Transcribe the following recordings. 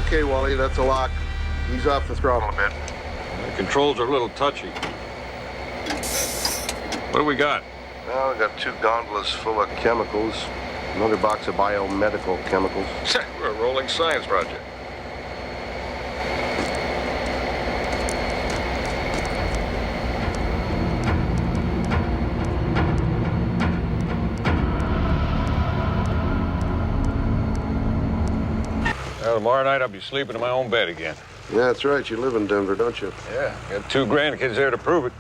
Okay, Wally, that's a lock. Ease off the throttle a bit. The controls are a little touchy. What do we got? Well, we got 2 gondolas full of chemicals, another box of biomedical chemicals. We're a rolling science project. Well, tomorrow night I'll be sleeping in my own bed again. Yeah, that's right. You live in Denver, don't you? Yeah, got 2 grandkids there to prove it.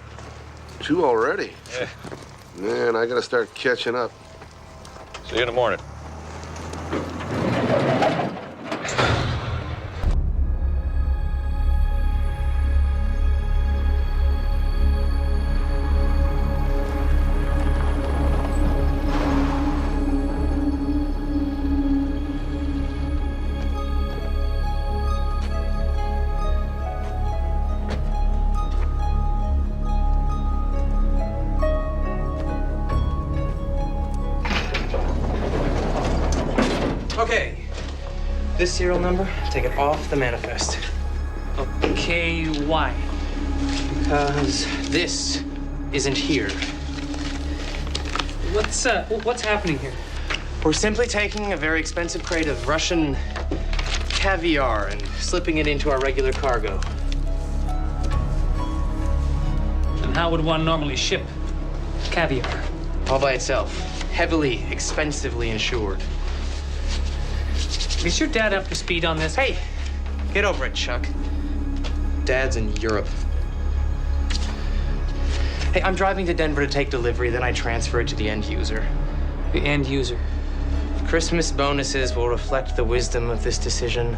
2 already? Yeah. Man, I gotta start catching up. See you in the morning. Okay, this serial number, take it off the manifest. Okay, why? Because this isn't here. What's happening here? We're simply taking a very expensive crate of Russian caviar and slipping it into our regular cargo. And how would one normally ship caviar? All by itself, heavily, expensively insured. Is your dad up to speed on this? Hey, get over it, Chuck. Dad's in Europe. Hey, I'm driving to Denver to take delivery, then I transfer it to the end user. The end user. Christmas bonuses will reflect the wisdom of this decision.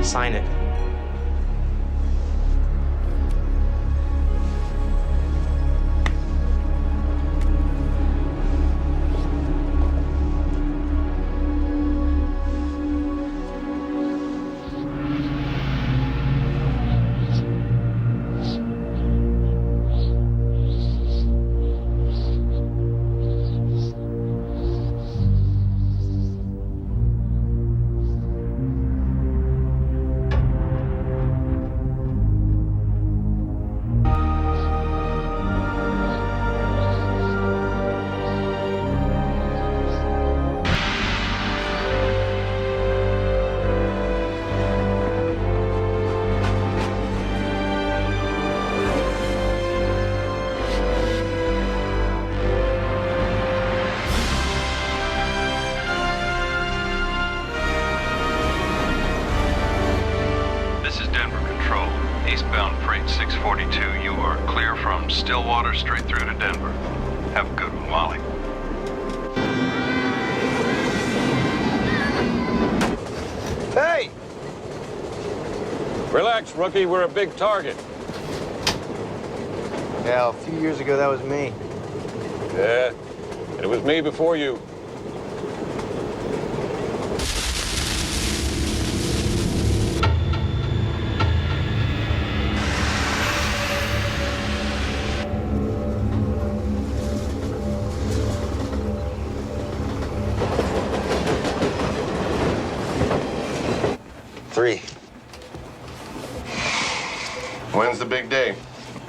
Sign it. Eastbound freight 642, you are clear from Stillwater straight through to Denver. Have a good one, Wally. Hey! Relax, rookie. We're a big target. Yeah, a few years ago, that was me. Yeah, and it was me before you. Three. When's the big day?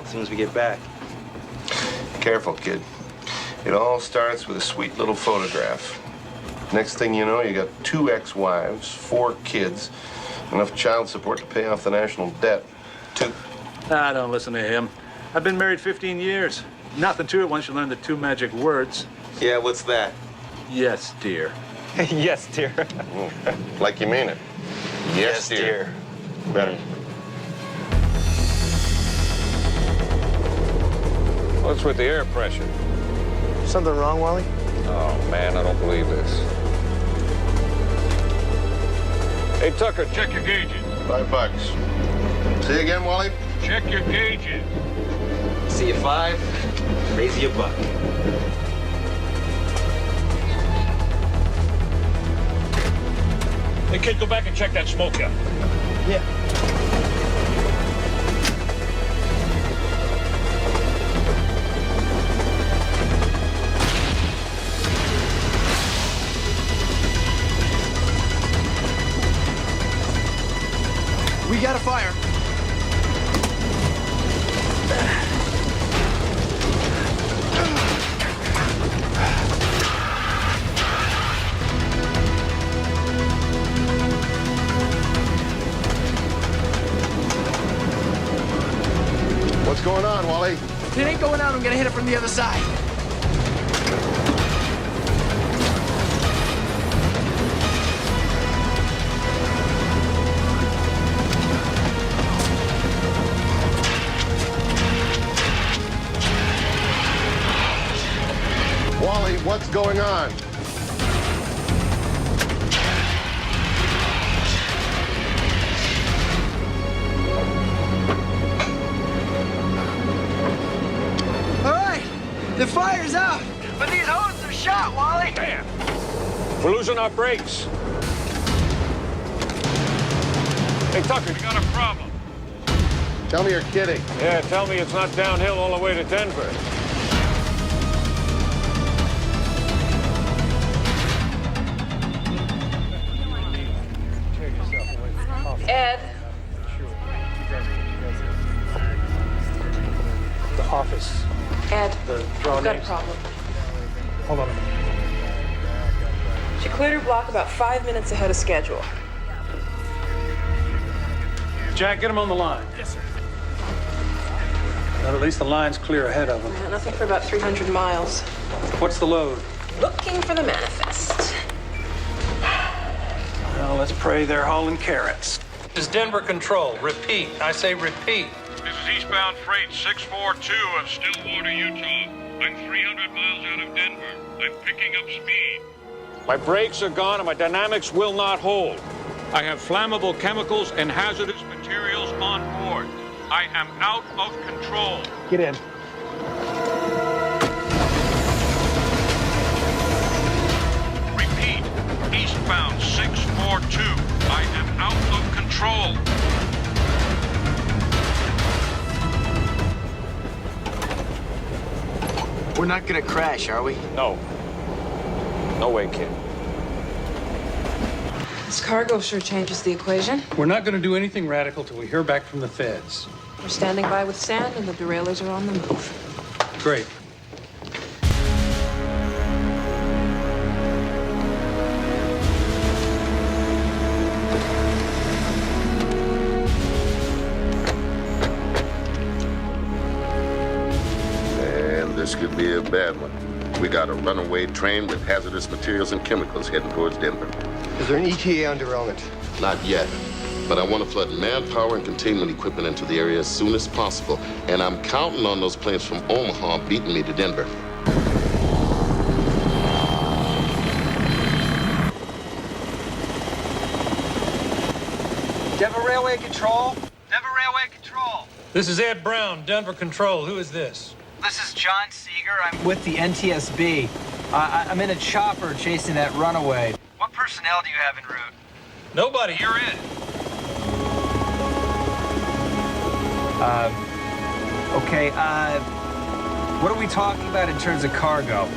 As soon as we get back. Careful, kid. It all starts with a sweet little photograph. Next thing you know, you got 2 ex-wives, 4 kids, enough child support to pay off the national debt. 2. Ah, don't listen to him. I've been married 15 years. Nothing to it once you learn the 2 magic words. Yeah, what's that? Yes, dear. Yes, dear. Like you mean it. Yes, dear. Better. What's with the air pressure? Something wrong, Wally? Oh, man, I don't believe this. Hey, Tucker, check your gauges. $5. See you again, Wally? Check your gauges. See you 5, raise you $1. Hey, kid, go back and check that smoke gun. Yeah. it ain't going out, I'm gonna hit it from the other side. Wally, what's going on? All right, the fire's out, but these hoses are shot, Wally. Damn. We're losing our brakes. Hey, Tucker, you got a problem? Tell me you're kidding. Yeah, tell me it's not downhill all the way to Denver. Ed. The office. Ed, The I've draw got a names. problem. Hold on a minute. She cleared her block about 5 minutes ahead of schedule. Jack, get him on the line. Yes, sir. Well, at least the line's clear ahead of him. Nothing for about 300 miles. What's the load? Looking for the manifest. Well, let's pray they're hauling carrots. This is Denver Control. Repeat. I say repeat. This is eastbound freight 642 of Stillwater, Utah. I'm 300 miles out of Denver. I'm picking up speed. My brakes are gone and my dynamics will not hold. I have flammable chemicals and hazardous materials on board. I am out of control. Get in. Repeat, eastbound 642. I am out of control. We're not gonna crash, are we? No. No way, kid. This cargo sure changes the equation. We're not going to do anything radical till we hear back from the feds. We're standing by with sand, and the derailleurs are on the move. Great. And this could be a bad one. We got a runaway train with hazardous materials and chemicals heading towards Denver. Is there an ETA on derailment? Not yet, but I want to flood manpower and containment equipment into the area as soon as possible. And I'm counting on those planes from Omaha beating me to Denver. Denver Railway Control? Denver Railway Control. This is Ed Brown, Denver Control. Who is this? This is John Seeger. I'm with the NTSB. I'm in a chopper chasing that runaway. What personnel do you have en route? Nobody. You're in. Okay, what are we talking about in terms of cargo?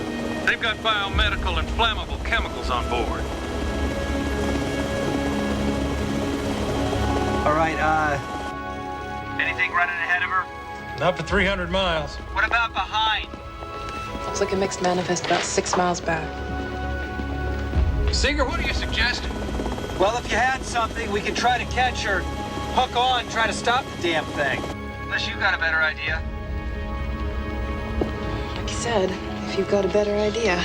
They've got biomedical and flammable chemicals on board. All right, anything running ahead of her? Not for 300 miles. What about behind? Looks like a mixed manifest about 6 miles back. Seeger, what are you suggesting? Well, if you had something, we could try to catch her, hook on, try to stop the damn thing. Unless you got a better idea. Like you said, if you've got a better idea.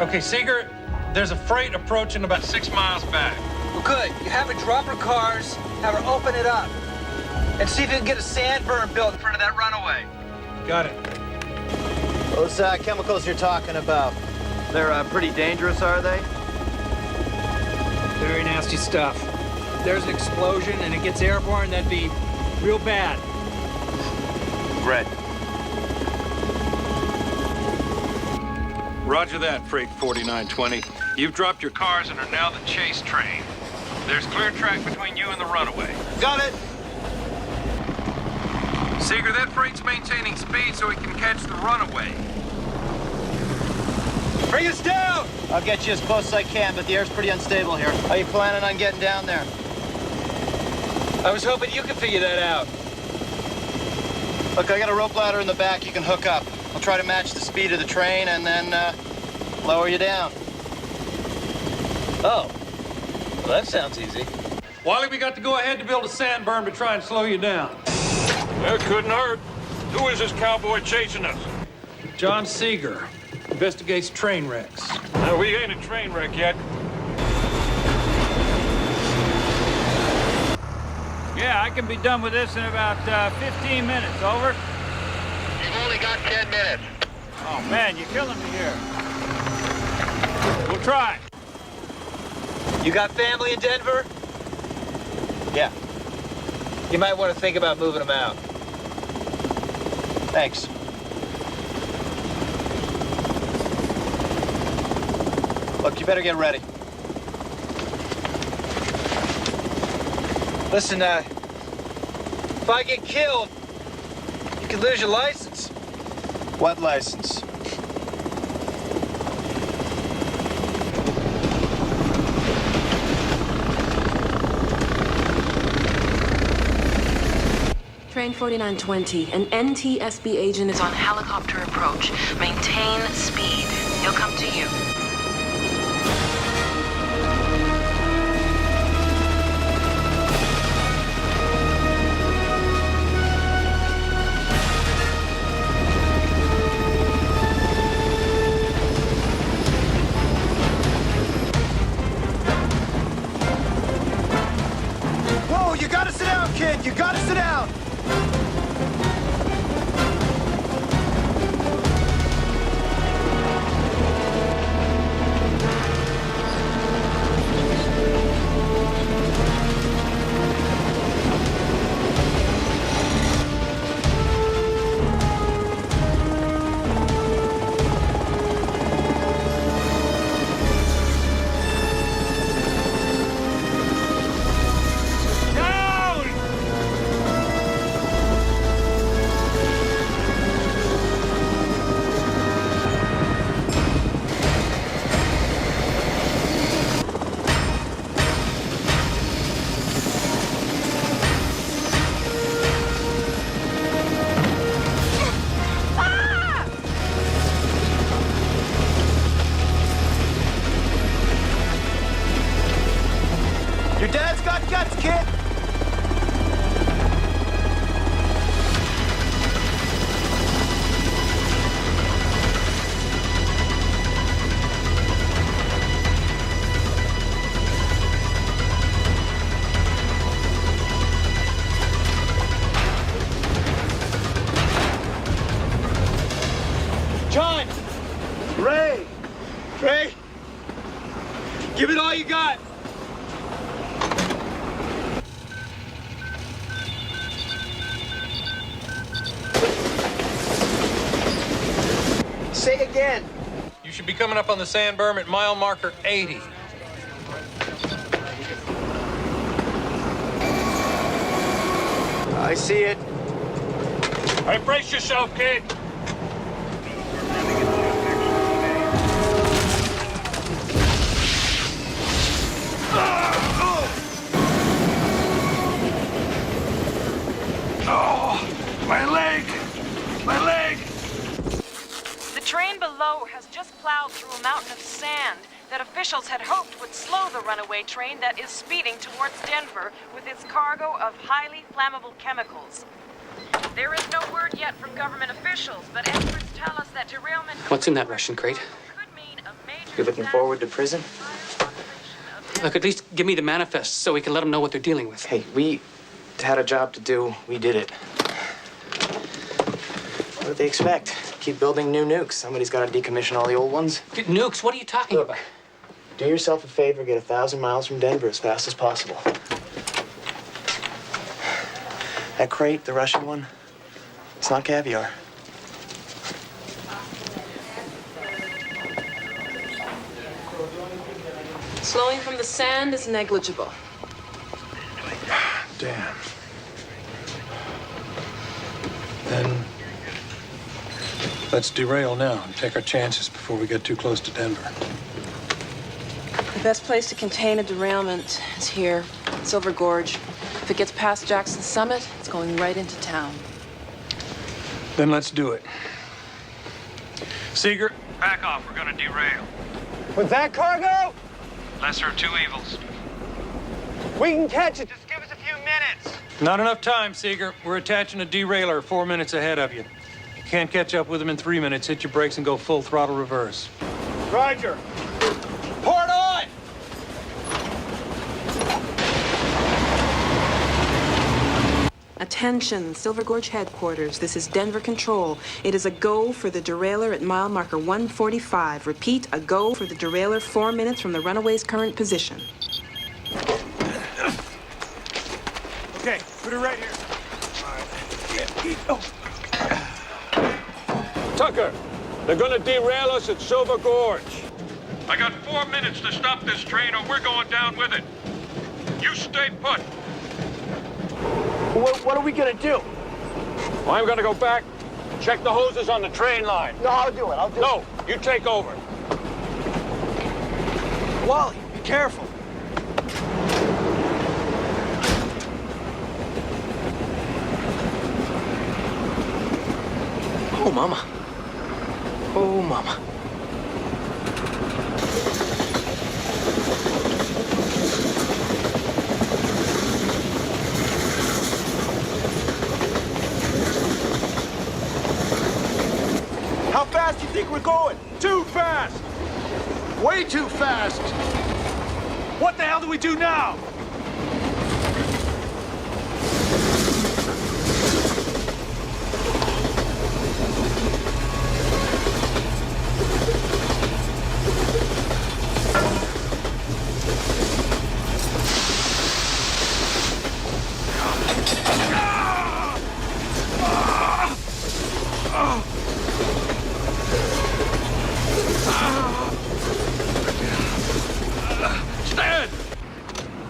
Okay, Seeger, there's a freight approaching about 6 miles back. Well, good. You have her drop her cars, have her open it up, and see if you can get a sand berm built in front of that runaway. Got it. Those chemicals you're talking about, they're pretty dangerous, are they? Very nasty stuff. If there's an explosion and it gets airborne, that'd be real bad. Red. Roger that, Freight 4920. You've dropped your cars and are now the chase train. There's clear track between you and the runaway. Got it. Seeger, that freight's maintaining speed so he can catch the runaway. Bring us down! I'll get you as close as I can, but the air's pretty unstable here. How you planning on getting down there? I was hoping you could figure that out. Look, I got a rope ladder in the back you can hook up. I'll try to match the speed of the train and then lower you down. Oh, well, that sounds easy. Wally, we got to go ahead to build a sand berm to try and slow you down. That couldn't hurt. Who is this cowboy chasing us? John Seeger investigates train wrecks. No, we ain't a train wreck yet. Yeah, I can be done with this in about 15 minutes. Over. You've only got 10 minutes. Oh, man, you're killing me here. We'll try. You got family in Denver? Yeah. You might want to think about moving them out. Thanks. Look, you better get ready. Listen, if I get killed, you could lose your license. What license? Train 4920, an NTSB agent is on helicopter approach. Maintain speed. He'll come to you. Whoa, you gotta sit down, kid! You gotta sit down! Your dad's got guts, kid! John! Ray! Ray! Give it all you got! Say again. You should be coming up on the sand berm at mile marker 80. I see it. All right, brace yourself, kid. Oh, my leg! My leg! The train below has just plowed through a mountain of sand that officials had hoped would slow the runaway train that is speeding towards Denver with its cargo of highly flammable chemicals. There is no word yet from government officials, but experts tell us that derailment... What's in that Russian crate? ...could mean a major... You're looking forward to prison? Look, at least give me the manifest so we can let them know what they're dealing with. Hey, we had a job to do. We did it. What did they expect? Keep building new nukes. Somebody's got to decommission all the old ones. Nukes? What are you talking about? Do yourself a favor, get 1,000 miles from Denver as fast as possible. That crate, the Russian one, it's not caviar. Slowing from the sand is negligible. Damn. Then let's derail now and take our chances before we get too close to Denver. The best place to contain a derailment is here, Silver Gorge. If it gets past Jackson Summit, it's going right into town. Then let's do it. Seeger, Back off. We're gonna derail. With that cargo, Lesser of two evils. we can catch it. Just give us a few minutes. Not enough time, Seeger. We're attaching a derailleur 4 minutes ahead of you. You can't catch up with them in 3 minutes. Hit your brakes and go full throttle reverse. Roger. Port on! Attention, Silver Gorge headquarters. This is Denver Control. It is a go for the derailleur at mile marker 145. Repeat, a go for the derailleur 4 minutes from the runaway's current position. Okay, put it right here. All right. Tucker, they're gonna derail us at Silver Gorge. I got 4 minutes to stop this train or we're going down with it. You stay put. What are we gonna do? I'm gonna go back, check the hoses on the train line. No, I'll do it. No, you take over. Wally, be careful. Oh, Mama. Oh, Mama. How fast do you think we're going? Too fast! Way too fast! What the hell do we do now?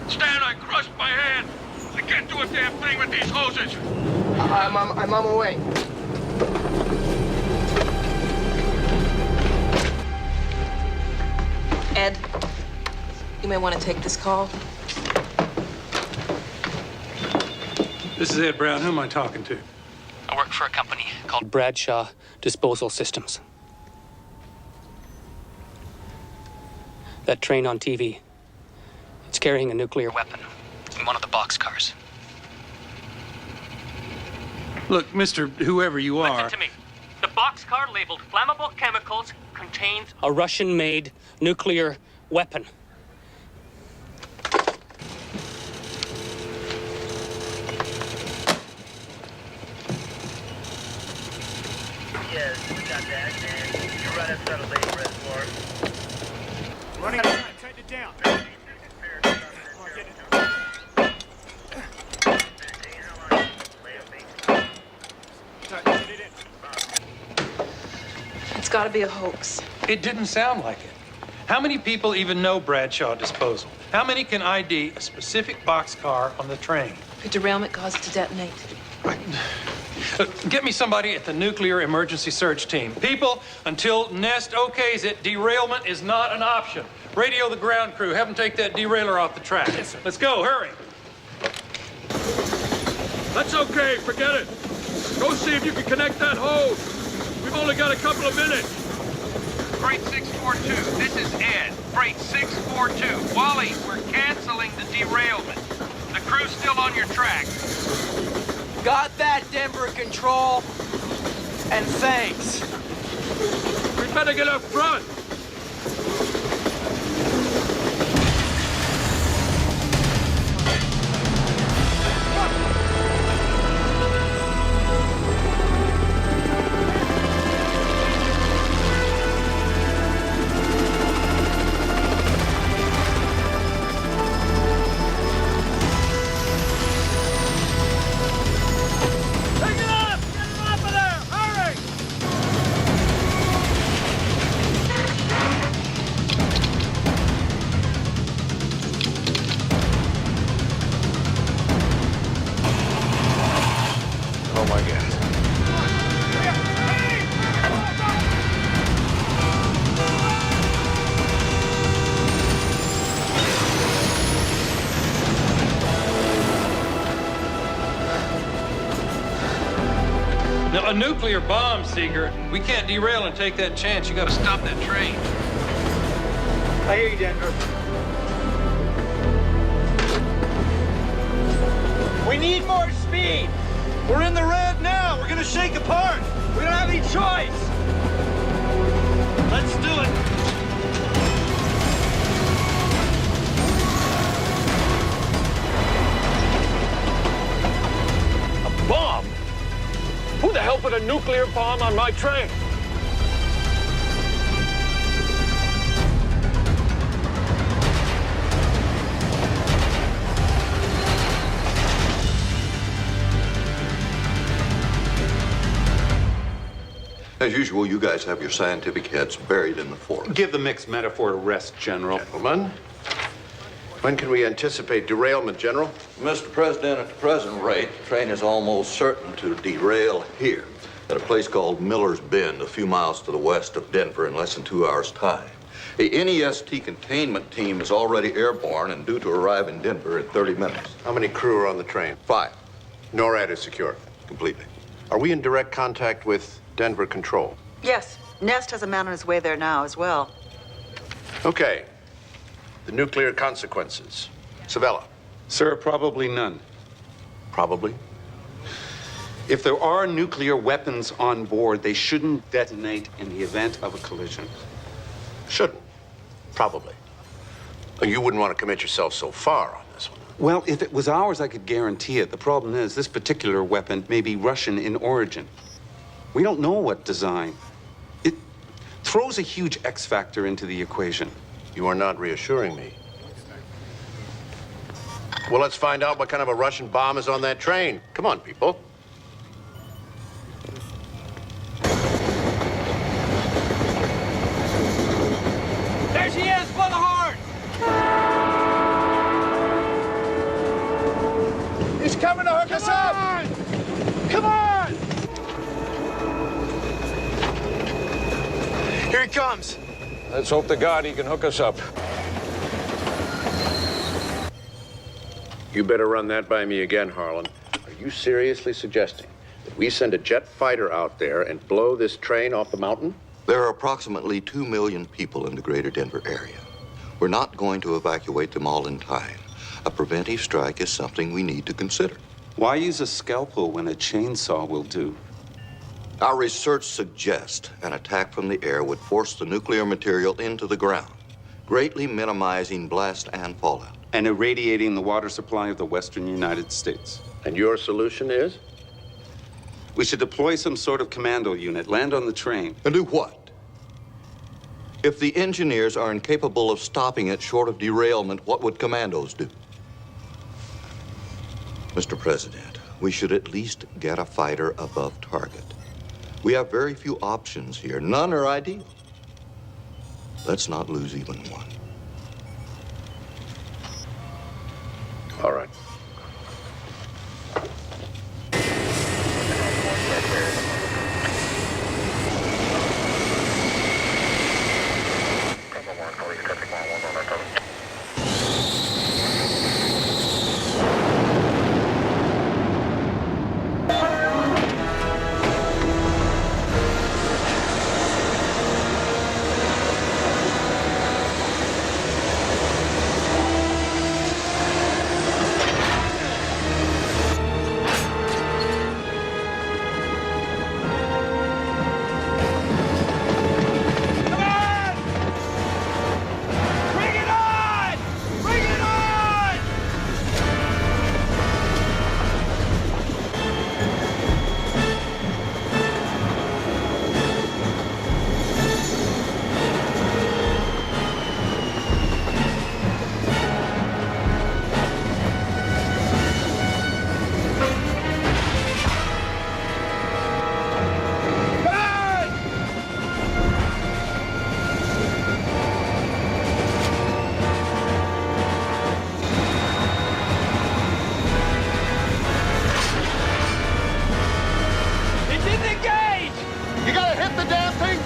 Stan, I crushed my hand. I can't do a damn thing with these hoses. I'm on my way. Ed, you may want to take this call. This is Ed Brown. Who am I talking to? I work for a company called Bradshaw Disposal Systems. That train on TV, it's carrying a nuclear weapon in one of the boxcars. Look, Mr. Whoever you are... Listen to me. The boxcar labeled flammable chemicals contains a Russian-made nuclear weapon. Yes, we got that, and you're right outside of Lady Reservoir. Running out of time, tighten it down. Come on, get it in. It's got to be a hoax. It didn't sound like it. How many people even know Bradshaw Disposal? How many can ID a specific boxcar on the train? The derailment caused it to detonate. Get me somebody at the nuclear emergency search team. People, until Nest okays it, derailment is not an option. Radio the ground crew. Have them take that derailleur off the track. Yes, sir. Let's go. Hurry. That's okay, forget it. Go see if you can connect that hose. We've only got a couple of minutes. Freight 642, this is Ed. Freight 642. Wally, we're canceling the derailment. The crew's still on your track. Got that, Denver Control. And thanks. We better get up front. Oh my God. Now, a nuclear bomb, Seeger. We can't derail and take that chance. You got to stop that train. I hear you, Denver. We need more speed. We're in the red now. We're gonna shake apart. We don't have any choice. Let's do it. A bomb? Who the hell put a nuclear bomb on my train? As usual, you guys have your scientific heads buried in the forest. Give the mixed metaphor a rest, General. Gentlemen, when can we anticipate derailment, General? Mr. President, at the present rate, the train is almost certain to derail here at a place called Miller's Bend, a few miles to the west of Denver, in less than 2 hours' time. The NEST containment team is already airborne and due to arrive in Denver in 30 minutes. How many crew are on the train? 5. NORAD is secure. Completely. Are we in direct contact with Denver Control? Yes. Nest has a man on his way there now as well. Okay. The nuclear consequences. Savella. Sir, probably none. Probably. If there are nuclear weapons on board, they shouldn't detonate in the event of a collision. Shouldn't. Probably. But you wouldn't want to commit yourself so far on this one. Well, if it was ours, I could guarantee it. The problem is, this particular weapon may be Russian in origin. We don't know what design. It throws a huge X factor into the equation. You are not reassuring me. Well, let's find out what kind of a Russian bomb is on that train. Come on, people. There she is, blow the horn! He's coming to hook us up! Come on! Here he comes. Let's hope to God he can hook us up. You better run that by me again, Harlan. Are you seriously suggesting that we send a jet fighter out there and blow this train off the mountain? There are approximately 2 million people in the greater Denver area. We're not going to evacuate them all in time. A preventive strike is something we need to consider. Why use a scalpel when a chainsaw will do? Our research suggests an attack from the air would force the nuclear material into the ground, greatly minimizing blast and fallout. And irradiating the water supply of the western United States. And your solution is? We should deploy some sort of commando unit, land on the train. And do what? If the engineers are incapable of stopping it short of derailment, what would commandos do? Mr. President, we should at least get a fighter above target. We have very few options here. None are ideal. Let's not lose even one. All right.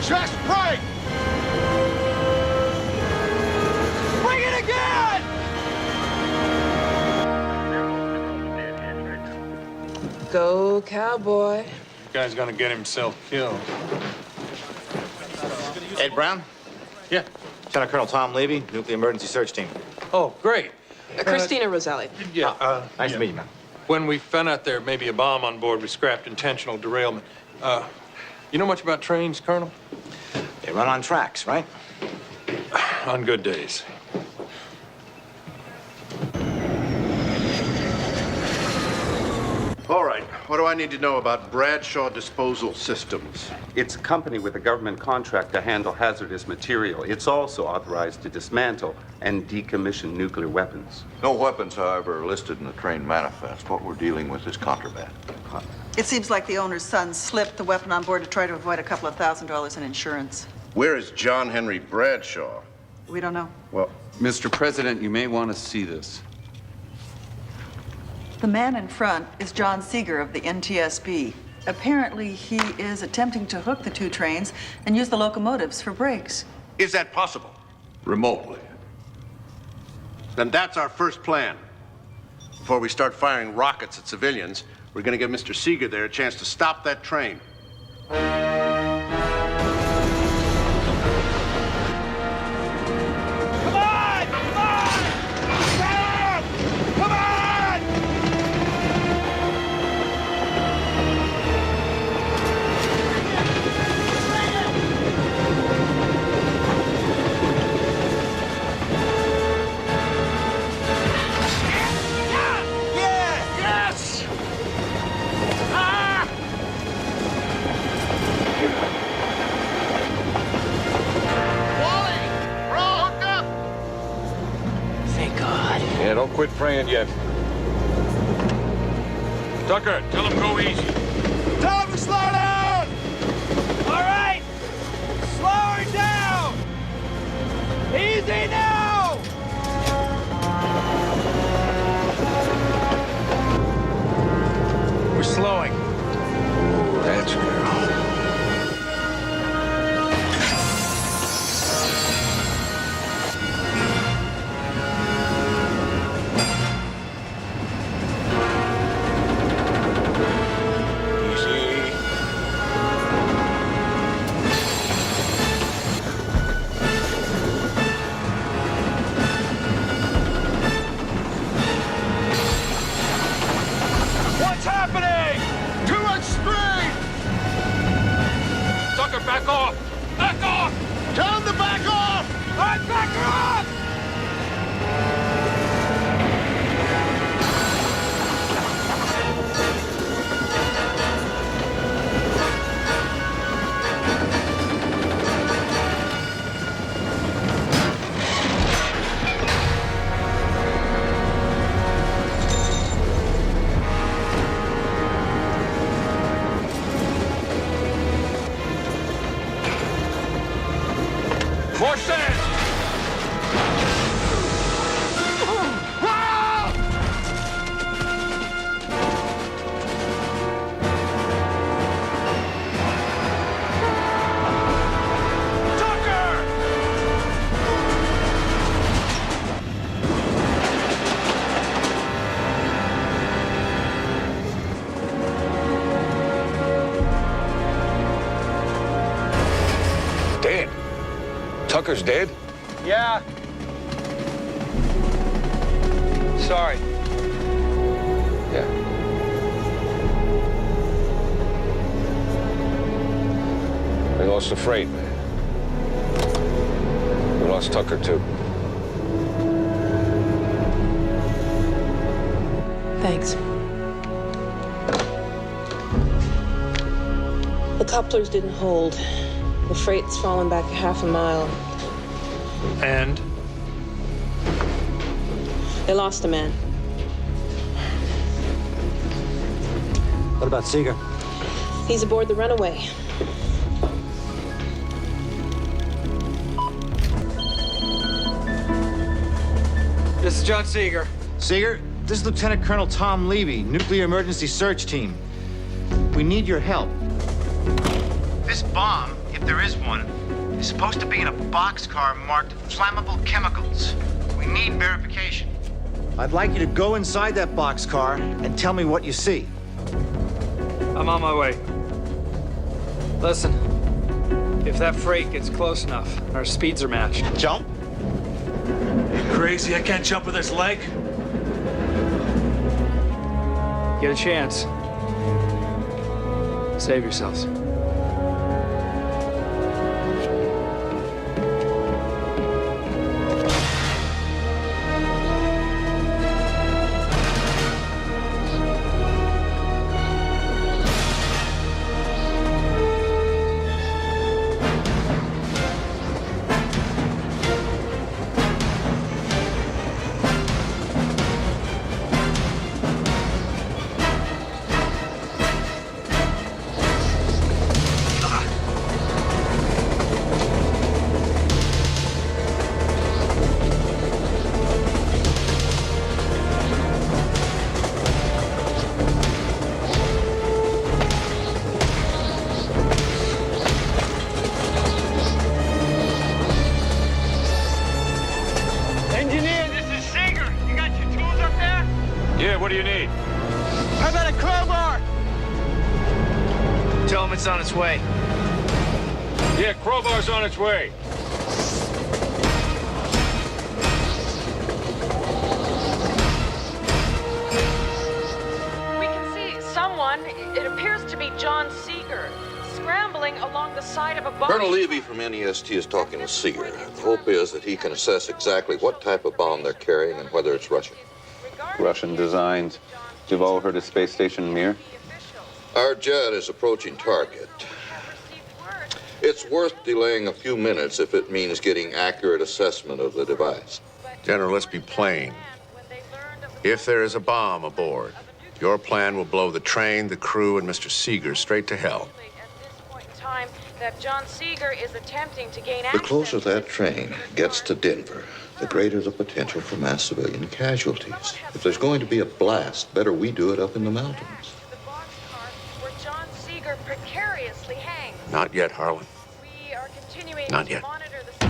just right! Bring it again! Go, cowboy. This guy's gonna get himself killed. Ed Brown? Yeah. Lieutenant Colonel Tom Levy, Nuclear Emergency Search Team. Oh, great. Christina Roselli. Yeah. Nice to meet you, man. When we found out there may be a bomb on board, we scrapped intentional derailment. You know much about trains, Colonel? They run on tracks, right? On good days. All right, what do I need to know about Bradshaw Disposal Systems? It's a company with a government contract to handle hazardous material. It's also authorized to dismantle and decommission nuclear weapons. No weapons, however, are listed in the train manifest. What we're dealing with is contraband. It seems like the owner's son slipped the weapon on board to try to avoid a couple of $1,000 in insurance. Where is John Henry Bradshaw? We don't know. Well, Mr. President, you may want to see this. The man in front is John Seeger of the NTSB. Apparently, he is attempting to hook the two trains and use the locomotives for brakes. is that possible? Remotely. Then that's our first plan. Before we start firing rockets at civilians, we're going to give Mr. Seeger there a chance to stop that train. Yeah, don't quit praying yet. Tucker, tell him go easy. Tell him to slow down! All right! Slow her down! Easy now! We're slowing. Ooh, that's good. What's happening? Too much speed! Tucker, back off! Back off! Tell him to back off! All right, back her off! More sand! Dead? Tucker's dead? Yeah. Sorry. Yeah. We lost the freight, man. We lost Tucker, too. Thanks. The couplers didn't hold. The freight's fallen back a half a mile. And? They lost a man. What about Seeger? He's aboard the Runaway. This is John Seeger. Seeger, this is Lieutenant Colonel Tom Levy, Nuclear Emergency Search Team. We need your help. This bomb, if there is one, is supposed to be in a boxcar marked flammable chemicals. We need verification. I'd like you to go inside that boxcar and tell me what you see. I'm on my way. Listen, if that freight gets close enough, our speeds are matched. Jump? You crazy? I can't jump with this leg. Get a chance. Save yourselves. What do you need? How about a crowbar? Tell him it's on its way. Yeah, crowbar's on its way. We can see someone, it appears to be John Seeger, scrambling along the side of a boat. Colonel Levy from NEST is talking with Seeger. The hope is that he can assess exactly what type of bomb they're carrying and whether it's Russian. Russian designed. You've all heard of Space Station Mir? Our jet is approaching target. It's worth delaying a few minutes if it means getting accurate assessment of the device. General, let's be plain. If there is a bomb aboard, your plan will blow the train, the crew, and Mr. Seeger straight to hell. Time that John Seeger is attempting to gain The access. closer that train gets to Denver, the greater the potential for mass civilian casualties. If there's going to be a blast, better we do it up in the mountains. Where John Seeger precariously hangs. Not yet, Harlan. We are continuing Not to yet. monitor the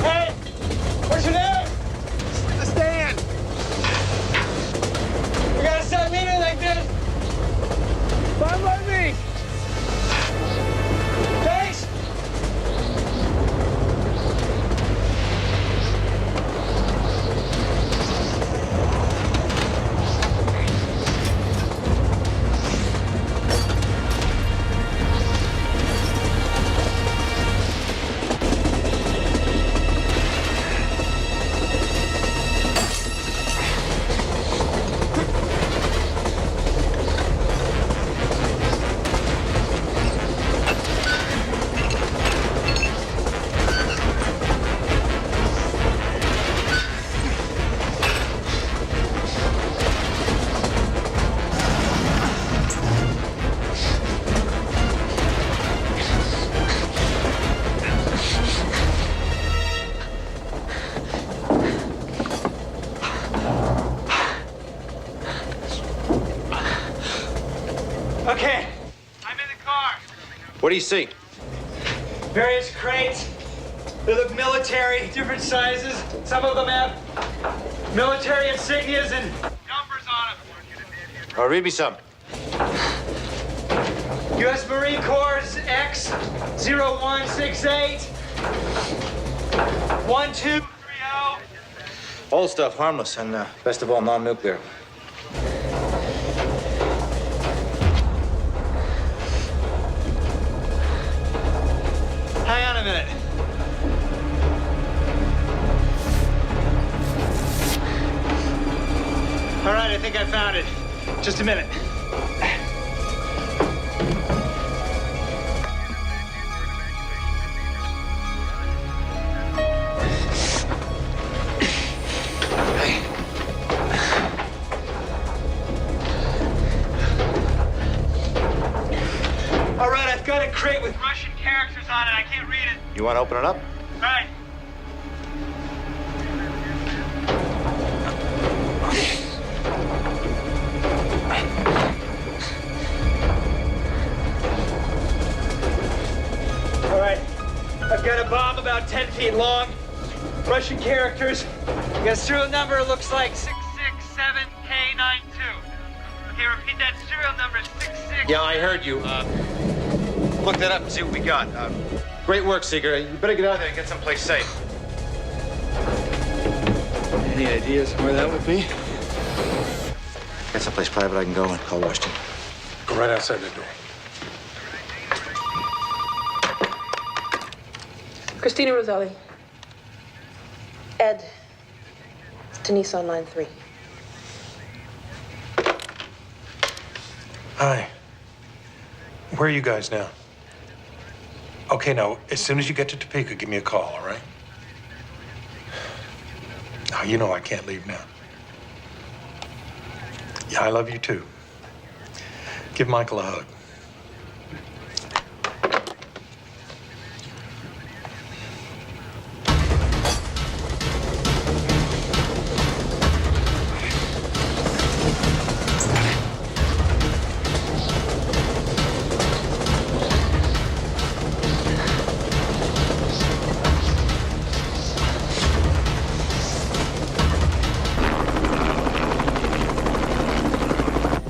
Hey! Where's your name? Stand! We gotta stop meeting like this! Fine by me! Thanks! Okay, I'm in the car. What do you see? Various crates. They look military, different sizes. Some of them have military insignias and numbers on them. Oh, read me some. U.S. Marine Corps X-0168. 1230. Old stuff, harmless, and best of all, non-nuclear. Hang on a minute. All right, I think I found it. Just a minute. All right, I've got a crate with Russian characters on it. I can't read it. You want to open it up? Right. feet long. Russian characters. The serial number looks like 667K92. Okay, repeat that serial number, 66. Yeah, I heard you. Look that up and see what we got. Great work, Seeger. You better get out there and get someplace safe. Any ideas where that would be? Get someplace private I can go and call Washington. Go right outside the door. Christina Roselli. Ed. It's Denise on line 3. Hi. Where are you guys now? Okay, now, as soon as you get to Topeka, give me a call, all right? Oh, you know I can't leave now. Yeah, I love you too. Give Michael a hug.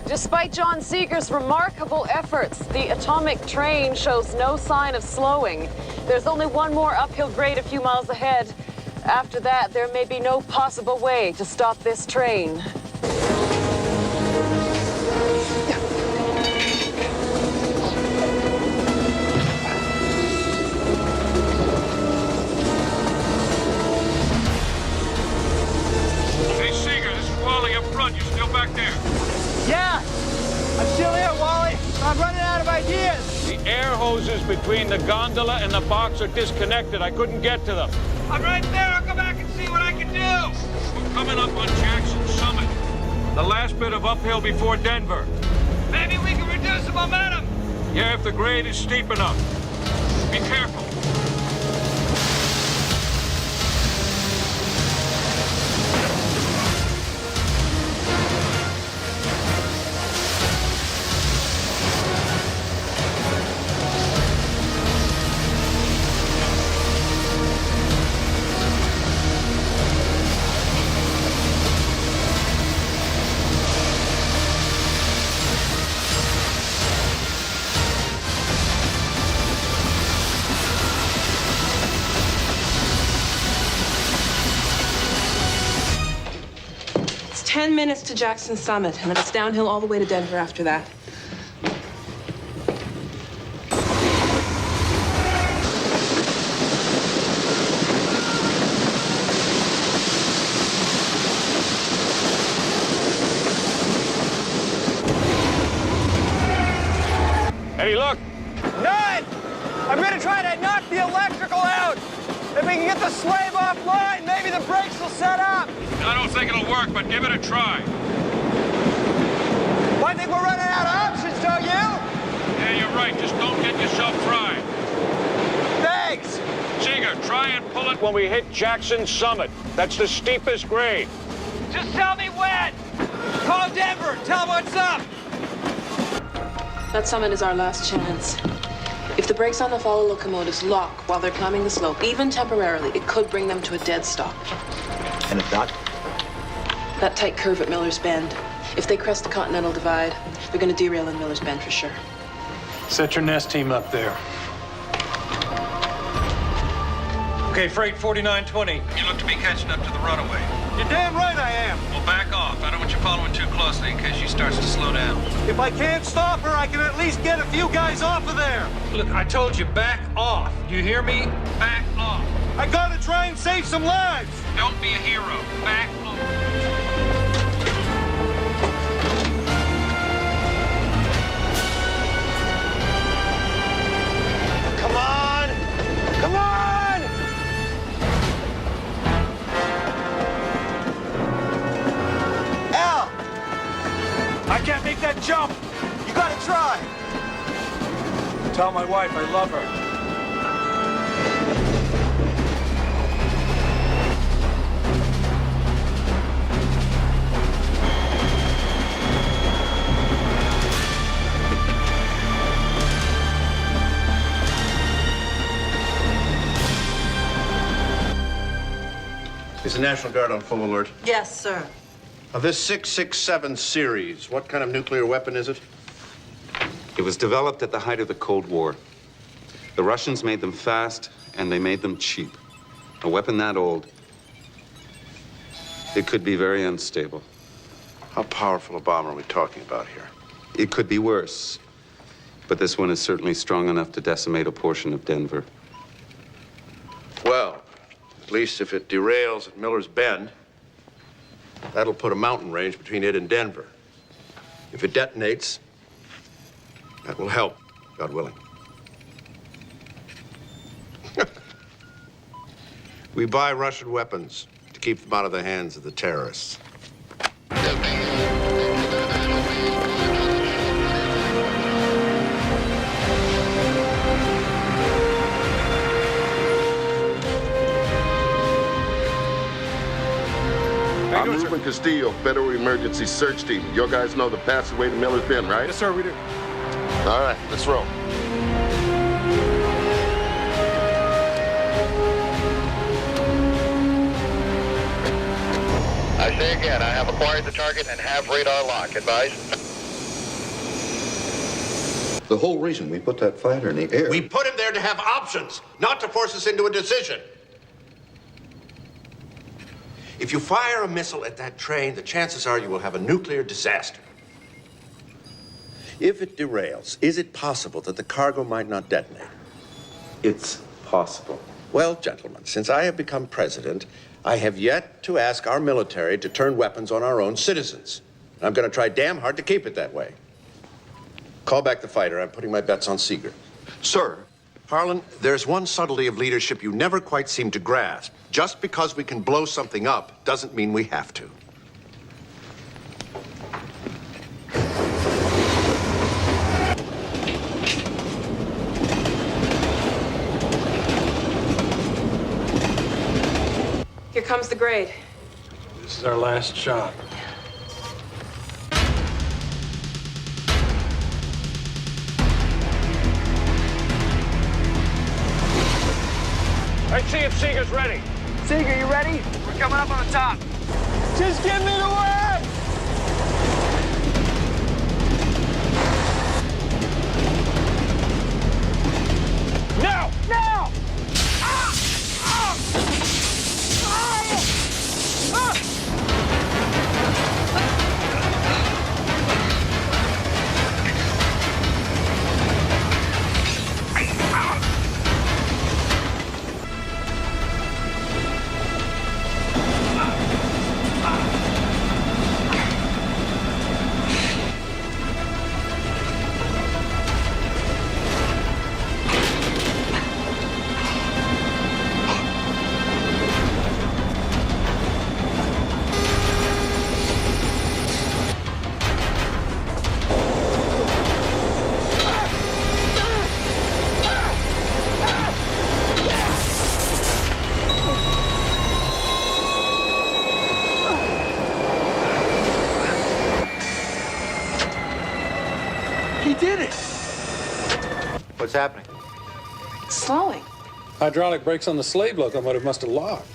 Despite John Seeger's remarkable efforts, the atomic train shows no sign of slowing. There's only one more uphill grade a few miles ahead. After that, there may be no possible way to stop this train. Hey, Seeger, this is Wally up front. You still back there? Yeah! I'm still here, Wally. I'm running out of ideas. The air hoses between the gondola and the box are disconnected. I couldn't get to them. I'm right there. I'll go back and see what I can do. We're coming up on Jackson Summit. The last bit of uphill before Denver. Maybe we can reduce the momentum. Yeah, if the grade is steep enough. Be careful. It's 10 minutes to Jackson Summit, and then it's downhill all the way to Denver after that. Eddie, look. None! I'm gonna try to knock the electrical out. If we can get the slave offline, maybe the brakes will set up. I don't think it'll work, but give it a try. I think we're running out of options, don't you? Yeah, you're right. Just don't get yourself fried. Thanks. Seeger, try and pull it when we hit Jackson Summit. That's the steepest grade. Just tell me when. Call Denver. Tell them what's up. That summit is our last chance. If the brakes on the follow locomotives lock while they're climbing the slope, even temporarily, it could bring them to a dead stop. And if not? That tight curve at Miller's Bend. If they crest the Continental Divide, they're going to derail in Miller's Bend for sure. Set your nest team up there. Okay, freight 4920. You look to be catching up to the runaway. You're damn right I am. Well, back off. I don't want you following too closely in case she starts to slow down. If I can't stop her, I can at least get a few guys off of there. Look, I told you, back off. Do you hear me? Back off. I gotta try and save some lives. Don't be a hero. Back off. Come on! Come on! Al! I can't make that jump. You gotta try. Tell my wife I love her. Is the National Guard on full alert? Yes, sir. Of this 667 series, what kind of nuclear weapon is it? It was developed at the height of the Cold War. The Russians made them fast, and they made them cheap. A weapon that old, it could be very unstable. How powerful a bomb are we talking about here? It could be worse, but this one is certainly strong enough to decimate a portion of Denver. Well, at least if it derails at Miller's Bend, that'll put a mountain range between it and Denver. If it detonates, that will help, God willing. We buy Russian weapons to keep them out of the hands of the terrorists. I'm Ruben Castillo, Federal Emergency Search Team. Your guys know the passageway to Miller's Bend, right? Yes, sir, we do. All right, let's roll. I say again, I have acquired the target and have radar lock. Advise. The whole reason we put that fighter in the air... We put him there to have options, not to force us into a decision. If you fire a missile at that train, the chances are you will have a nuclear disaster. If it derails, is it possible that the cargo might not detonate? It's possible. Well, gentlemen, since I have become president, I have yet to ask our military to turn weapons on our own citizens. And I'm going to try damn hard to keep it that way. Call back the fighter. I'm putting my bets on Seeger. Sir. Harlan, there's one subtlety of leadership you never quite seem to grasp. Just because we can blow something up doesn't mean we have to. Here comes the grade. This is our last shot. Let's see if Seeger's ready. Seeger, you ready? We're coming up on the top. Just give me the word! Now! Now! He did it! What's happening? It's slowing. Hydraulic brakes on the slave locomotive must have locked.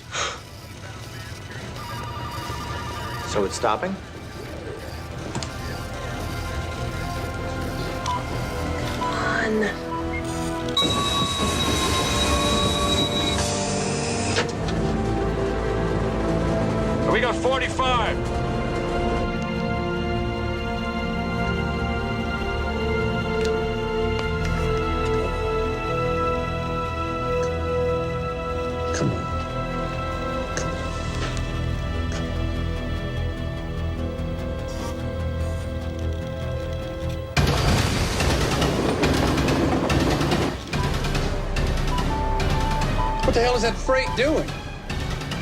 So it's stopping? Come on. We got 45. What the hell is that freight doing?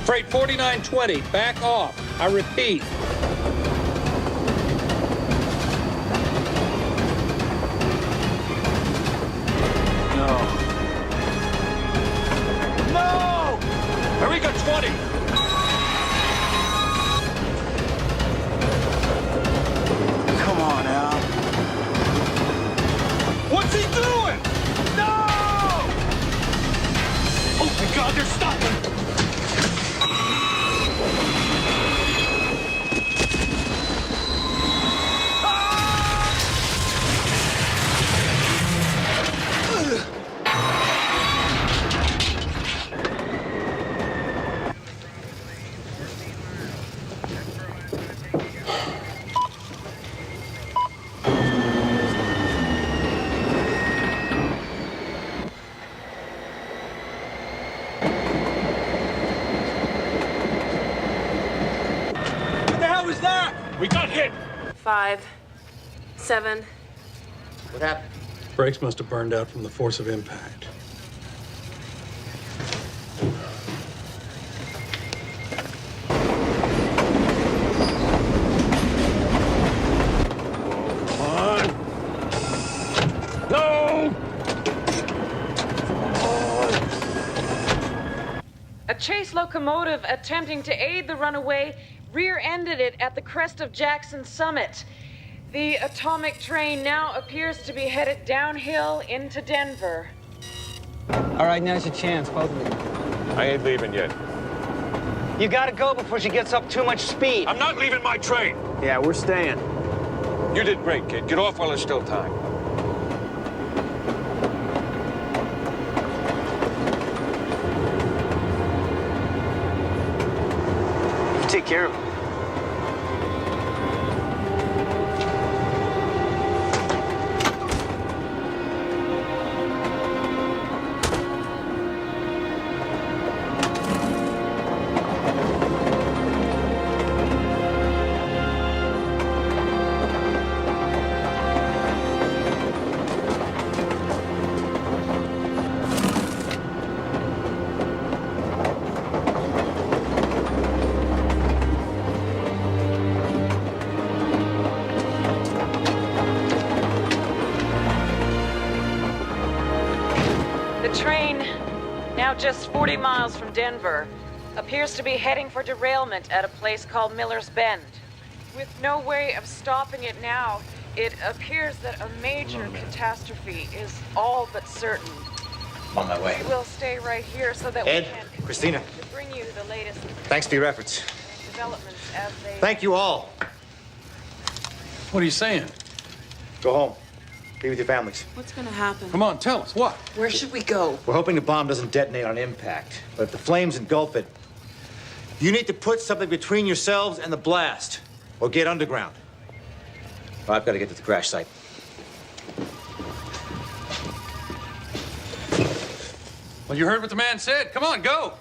Freight 4920, back off. I repeat. No! Here we got 20. Come on, Al. What's he doing? No! Oh my God, they're stopping! 5, 7. What happened? Brakes must have burned out from the force of impact. A chase locomotive attempting to aid the runaway rear-ended it at the crest of Jackson Summit. The atomic train now appears to be headed downhill into Denver. All right, now's your chance, both of you. I ain't leaving yet. You gotta go before she gets up too much speed. I'm not leaving my train. Yeah, we're staying. You did great, kid. Get off while there's still time. Take care of him. The train, now just 40 miles from Denver, appears to be heading for derailment at a place called Miller's Bend. With no way of stopping it now, it appears that a major catastrophe is all but certain. I'm on my way. We'll stay right here so that Ed, we can continue Christina. to bring you the latest Thanks for your efforts. developments as they... Thank you all. What are you saying? Go home. Be with your families. What's gonna happen? Come on, tell us. What? Where should we go? We're hoping the bomb doesn't detonate on impact. But if the flames engulf it, you need to put something between yourselves and the blast. Or get underground. Well, I've got to get to the crash site. Well, you heard what the man said. Come on, go.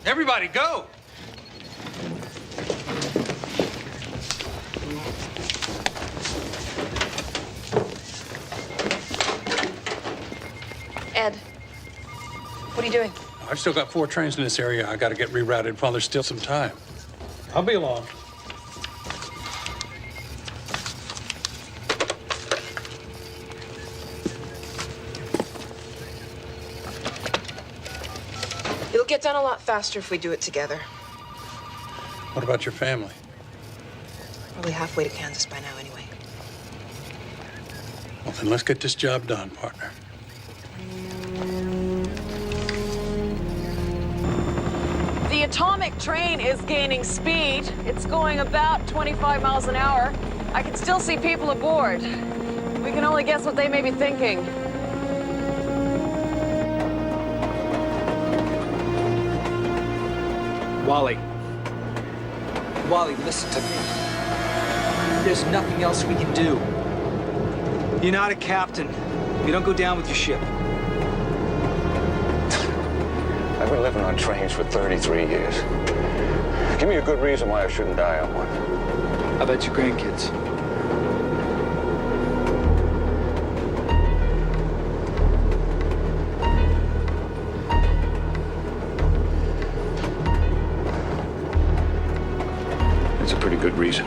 Everybody, go. Ed, what are you doing? I've still got 4 trains in this area. I got to get rerouted while there's still some time. I'll be along. It'll get done a lot faster if we do it together. What about your family? Probably halfway to Kansas by now, anyway. Well, then let's get this job done, partner. The atomic train is gaining speed. It's going about 25 miles an hour. I can still see people aboard. We can only guess what they may be thinking. Wally. Wally, listen to me. There's nothing else we can do. You're not a captain. You don't go down with your ship. I've been living on trains for 33 years. Give me a good reason why I shouldn't die on one. How about your grandkids? It's a pretty good reason.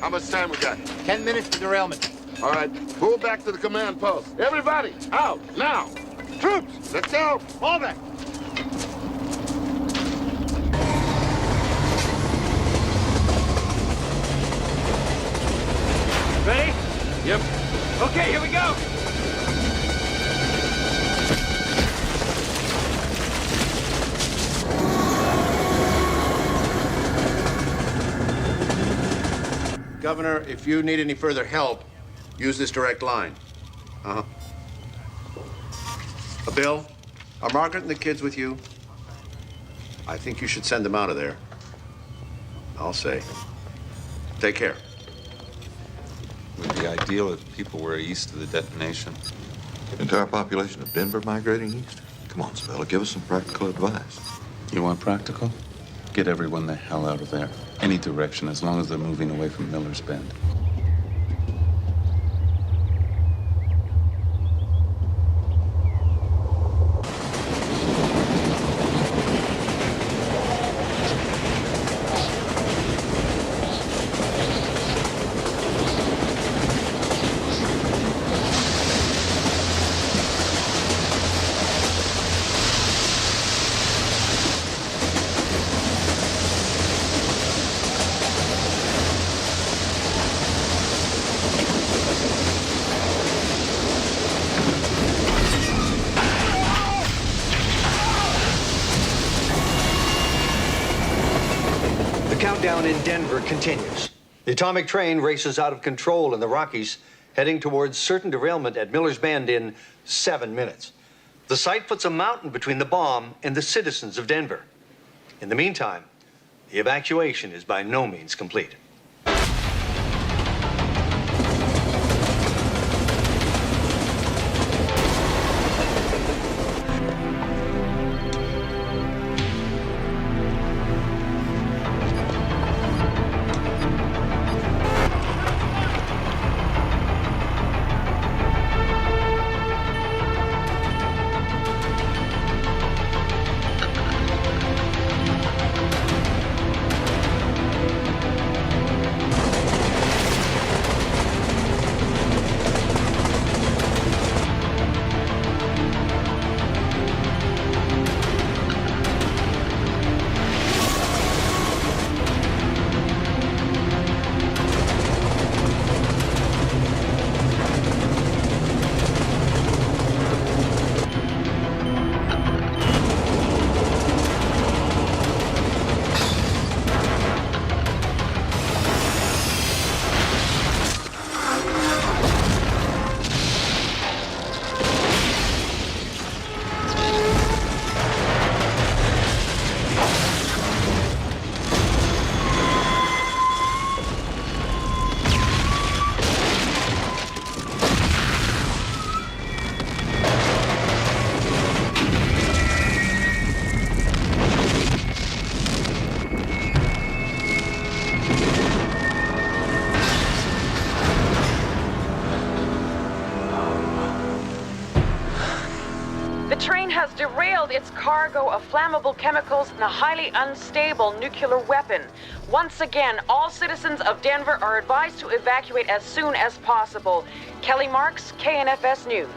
How much time we got? 10 minutes to derailment. All right, pull back to the command post. Everybody, out, now. Troops, let's go. All back. Ready? Yep. Okay, here we go. Governor, if you need any further help, use this direct line. Bill, are Margaret and the kids with you? I think you should send them out of there. I'll say. Take care. It would be ideal if people were east of the detonation. The entire population of Denver migrating east? Come on, Sabella, give us some practical advice. You want practical? Get everyone the hell out of there. Any direction, as long as they're moving away from Miller's Bend. The countdown in Denver continues. The atomic train races out of control in the Rockies, heading towards certain derailment at Miller's Bend in 7 minutes. The site puts a mountain between the bomb and the citizens of Denver. In the meantime, the evacuation is by no means complete. Derailed its cargo of flammable chemicals and a highly unstable nuclear weapon. Once again, all citizens of Denver are advised to evacuate as soon as possible. Kelly Marks, KNFS News.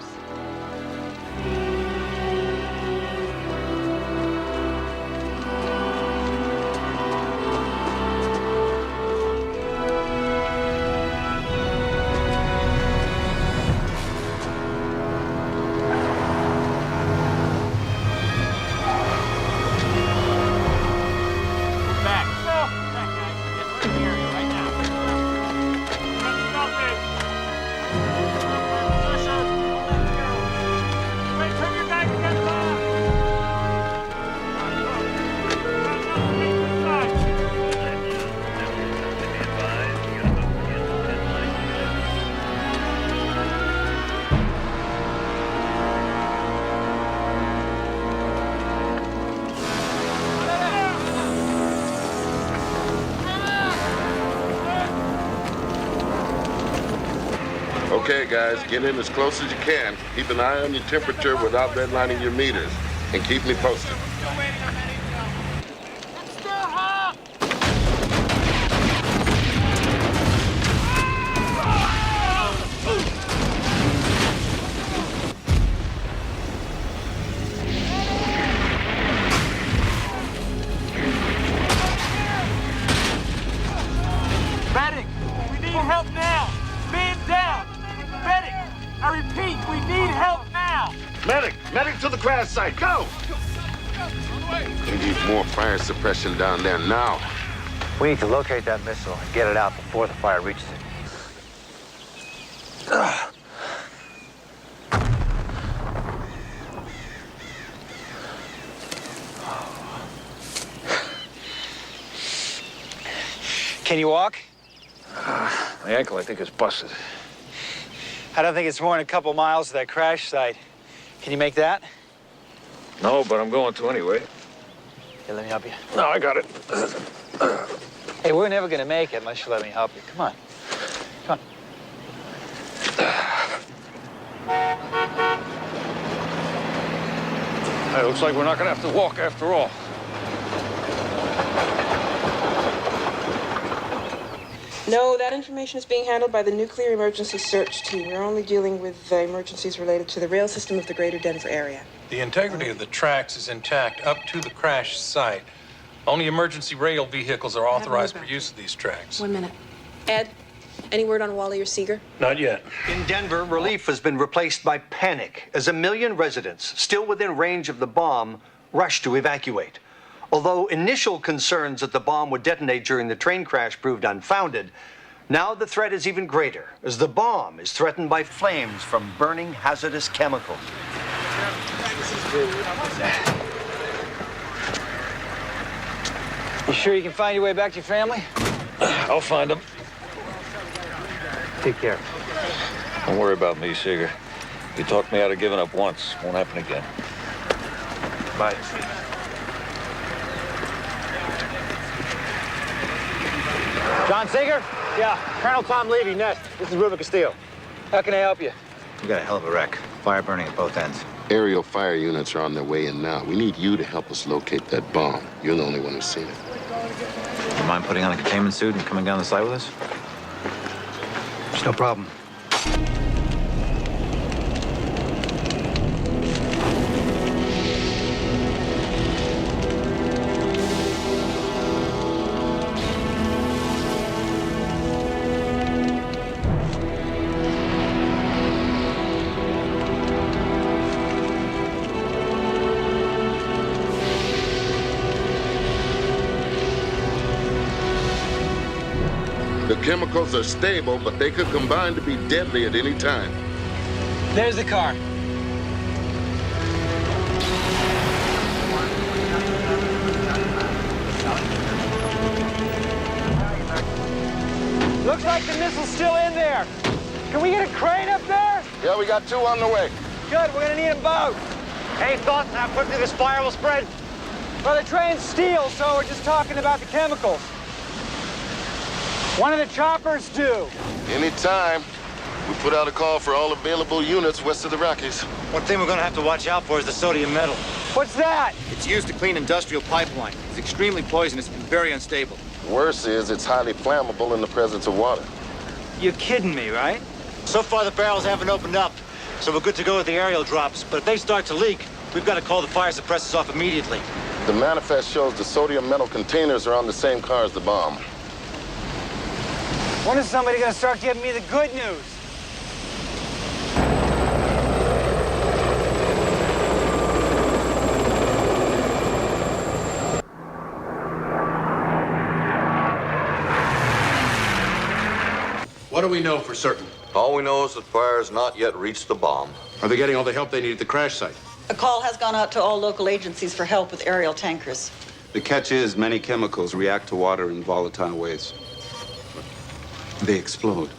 Okay, guys, get in as close as you can. Keep an eye on your temperature without redlining your meters. And keep me posted. Medic, we need help now. Man down. Medic, I repeat, we need help now. Medic to the crash site, go! We need more fire suppression down there now. We need to locate that missile and get it out before the fire reaches it. Can you walk? My ankle, I think, is busted. I don't think it's more than a couple miles to that crash site. Can you make that? No, but I'm going to anyway. Here, let me help you. No, I got it. Hey, we're never gonna make it unless you let me help you. Come on. Come on. Hey, looks like we're not gonna have to walk after all. No, that information is being handled by the Nuclear Emergency Search Team. We're only dealing with emergencies related to the rail system of the greater Denver area. The integrity of the tracks is intact up to the crash site. Only emergency rail vehicles are authorized for use of these tracks. 1 minute. Ed, any word on Wally or Seeger? Not yet. In Denver, relief has been replaced by panic as 1 million residents, still within range of the bomb, rush to evacuate. Although initial concerns that the bomb would detonate during the train crash proved unfounded, now the threat is even greater as the bomb is threatened by flames from burning hazardous chemicals. You sure you can find your way back to your family? I'll find them. Take care. Don't worry about me, Seeger. You talked me out of giving up once. Won't happen again. Bye. John Seeger? Yeah, Colonel Tom Levy, Nest. This is Ruben Castillo. How can I help you? We got a hell of a wreck. Fire burning at both ends. Aerial fire units are on their way in now. We need you to help us locate that bomb. You're the only one who's seen it. You mind putting on a containment suit and coming down the site with us? There's no problem. The chemicals are stable, but they could combine to be deadly at any time. There's the car. Looks like the missile's still in there. Can we get a crane up there? Yeah, we got 2 on the way. Good, we're gonna need them both. Any thoughts on how quickly this fire will spread? Well, the train's steel, so we're just talking about the chemicals. One of the choppers due. Anytime. We put out a call for all available units west of the Rockies. One thing we're gonna have to watch out for is the sodium metal. What's that? It's used to clean industrial pipeline. It's extremely poisonous and very unstable. Worse is it's highly flammable in the presence of water. You're kidding me, right? So far, the barrels haven't opened up, so we're good to go with the aerial drops. But if they start to leak, we've got to call the fire suppressors off immediately. The manifest shows the sodium metal containers are on the same car as the bomb. When is somebody gonna start giving me the good news? What do we know for certain? All we know is that fire has not yet reached the bomb. Are they getting all the help they need at the crash site? A call has gone out to all local agencies for help with aerial tankers. The catch is many chemicals react to water in volatile ways. They explode.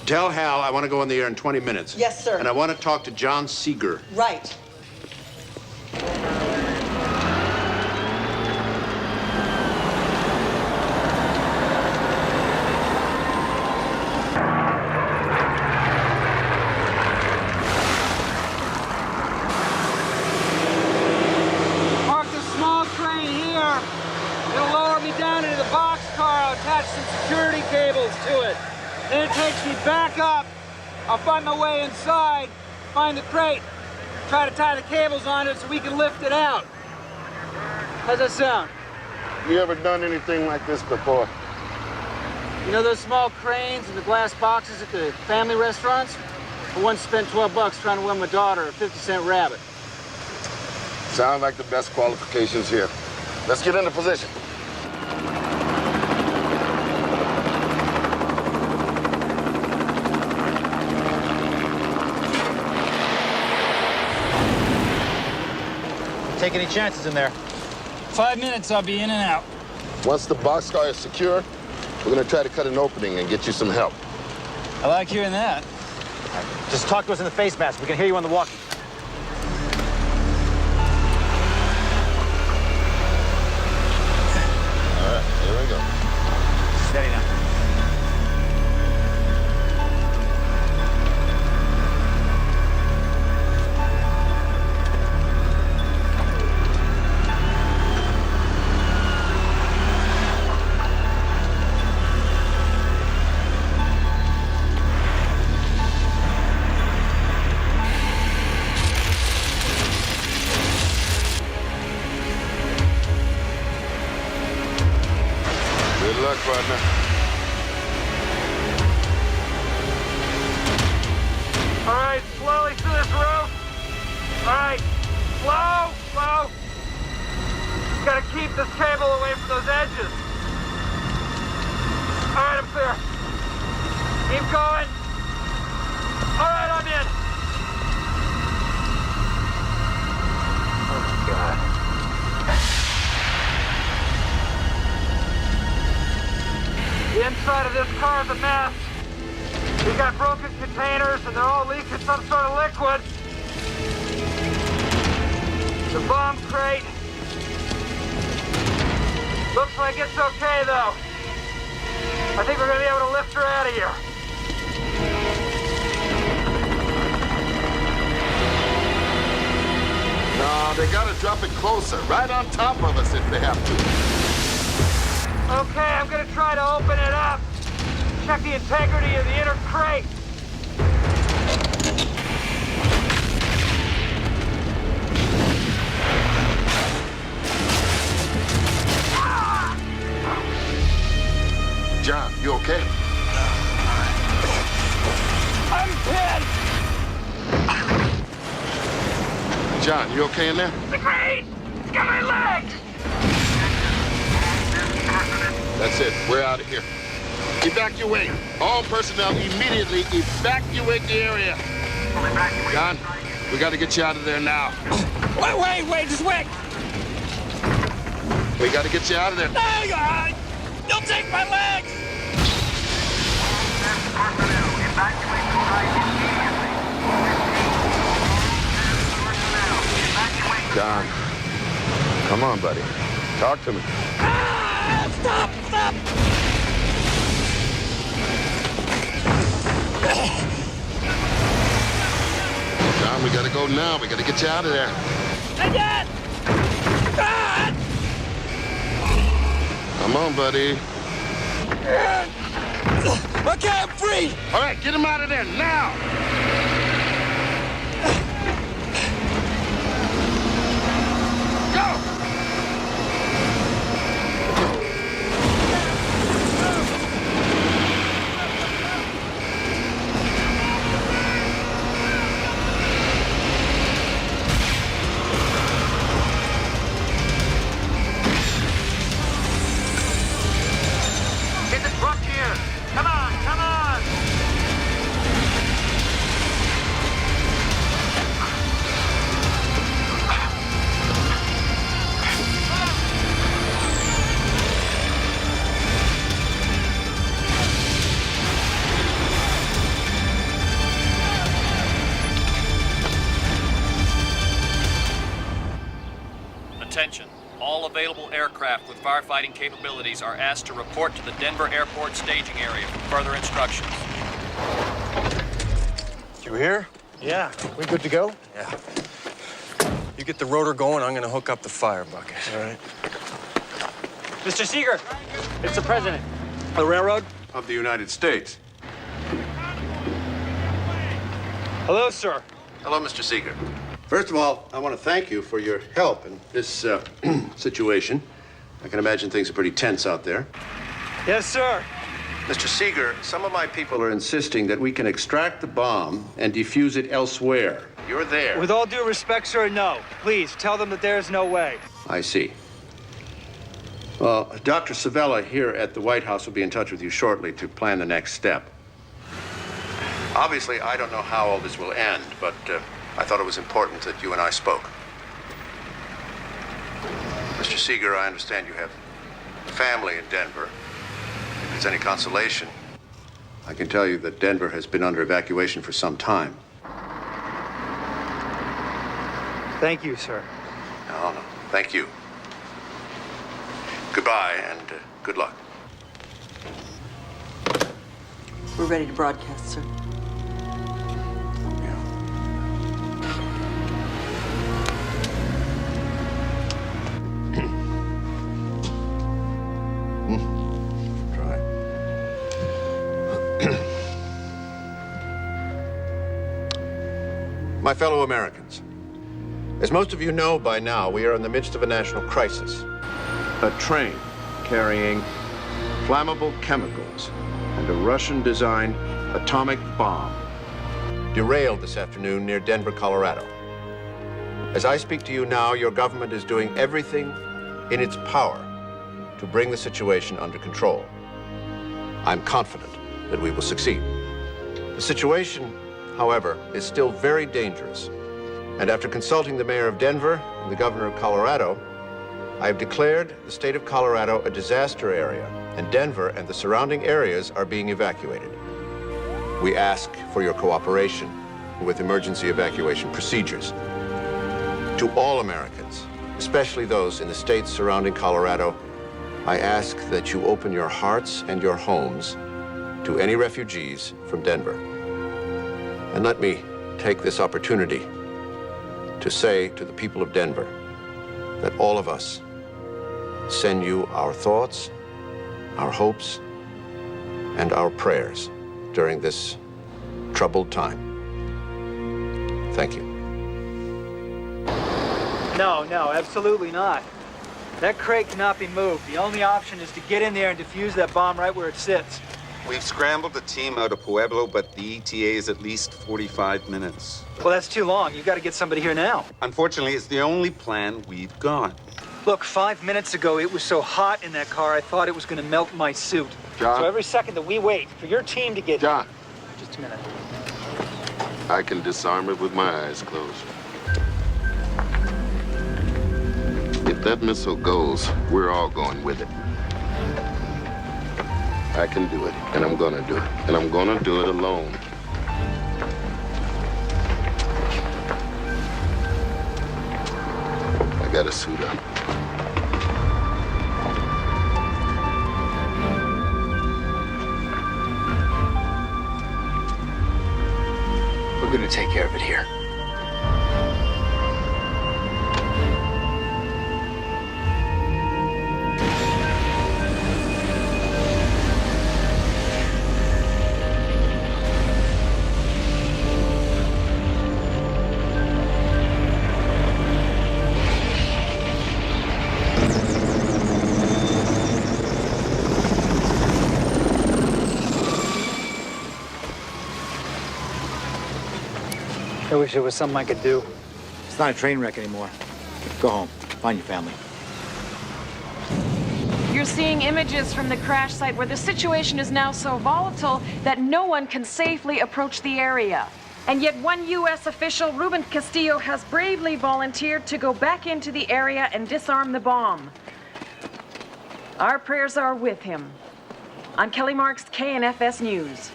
Tell Hal I want to go on the air in 20 minutes. Yes, sir. And I want to talk to John Seeger. Right. Park the small crane here. It'll lower me down into the boxcar. I'll attach some security cables to it. Then it takes me back up. I'll find my way inside, find the crate, try to tie the cables on it so we can lift it out. How's that sound? You ever done anything like this before? You know those small cranes and the glass boxes at the family restaurants? I once spent $12 trying to win my daughter a 50-cent rabbit. Sounds like the best qualifications here. Let's get into position. take any chances in there. 5 minutes, I'll be in and out. Once the boxcar is secure, we're gonna try to cut an opening and get you some help. I like hearing that. Just talk to us in the face mask. We can hear you on the walkie. All right, here we go. Steady now. Good luck, partner. All right, slowly through this roof. All right, slow. Gotta keep this cable away from those edges. All right, I'm clear. Keep going. All right, I'm in. Oh, God. The inside of this car is a mess. We got broken containers and they're all leaking some sort of liquid. The bomb crate. Looks like it's okay though. I think we're gonna be able to lift her out of here. No, they gotta drop it closer, right on top of us if they have to. Okay, I'm gonna try to open it up. Check the integrity of the inner crate. John, you okay? I'm pinned! John, you okay in there? The crate! It's got my legs! That's it. We're out of here. Evacuate. All personnel immediately evacuate the area. John, we got to get you out of there now. Wait, just wait! We got to get you out of there. No, you'll take my legs! John, come on, buddy. Talk to me. Stop! John, we got to go now. We got to get you out of there. Again! Come on, buddy. Okay, I'm free! All right, get him out of there now! Go! Get the truck here! Come on! Attention. All available aircraft with firefighting capabilities are asked to report to the Denver Airport staging area for further instructions. You here? Yeah. We good to go? Yeah. You get the rotor going, I'm gonna hook up the fire bucket. All right. Mr. Seeger, it's the president. The railroad? Of the United States. Hello, sir. Hello, Mr. Seeger. First of all, I want to thank you for your help in this situation. I can imagine things are pretty tense out there. Yes, sir. Mr. Seeger, some of my people are insisting that we can extract the bomb and defuse it elsewhere. You're there. With all due respect, sir, no. Please, tell them that there is no way. I see. Well, Dr. Savella here at the White House will be in touch with you shortly to plan the next step. Obviously, I don't know how all this will end, but I thought it was important that you and I spoke. Mr. Seeger, I understand you have family in Denver. If it's any consolation, I can tell you that Denver has been under evacuation for some time. Thank you, sir. No, thank you. Goodbye and good luck. We're ready to broadcast, sir. My fellow Americans, as most of you know by now, we are in the midst of a national crisis. A train carrying flammable chemicals and a Russian-designed atomic bomb derailed this afternoon near Denver, Colorado. As I speak to you now, your government is doing everything in its power to bring the situation under control. I'm confident that we will succeed. The situation, however, is still very dangerous. And after consulting the mayor of Denver and the governor of Colorado, I have declared the state of Colorado a disaster area, and Denver and the surrounding areas are being evacuated. We ask for your cooperation with emergency evacuation procedures. To all Americans, especially those in the states surrounding Colorado, I ask that you open your hearts and your homes to any refugees from Denver. And let me take this opportunity to say to the people of Denver that all of us send you our thoughts, our hopes, and our prayers during this troubled time. Thank you. No, absolutely not. That crate cannot be moved. The only option is to get in there and defuse that bomb right where it sits. We've scrambled a team out of Pueblo, but the ETA is at least 45 minutes. Well, that's too long. You've got to get somebody here now. Unfortunately, it's the only plan we've got. Look, 5 minutes ago, it was so hot in that car, I thought it was going to melt my suit. John? So every second that we wait for your team to get... John. Just a minute. I can disarm it with my eyes closed. If that missile goes, we're all going with it. I can do it, and I'm gonna do it. And I'm gonna do it alone. I gotta suit up. We're going to take care of it here. I wish there was something I could do. It's not a train wreck anymore. Go home. Find your family. You're seeing images from the crash site where the situation is now so volatile that no one can safely approach the area. And yet one U.S. official, Ruben Castillo, has bravely volunteered to go back into the area and disarm the bomb. Our prayers are with him. I'm Kelly Marks, KNFS News.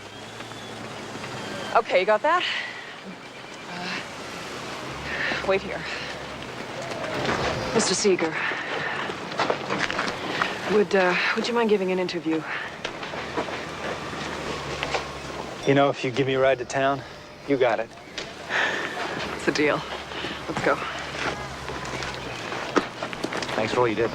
Okay, you got that? Wait here. Mr. Seeger, would you mind giving an interview? You know, if you give me a ride to town, you got it. It's a deal. Let's go. Thanks for all you did.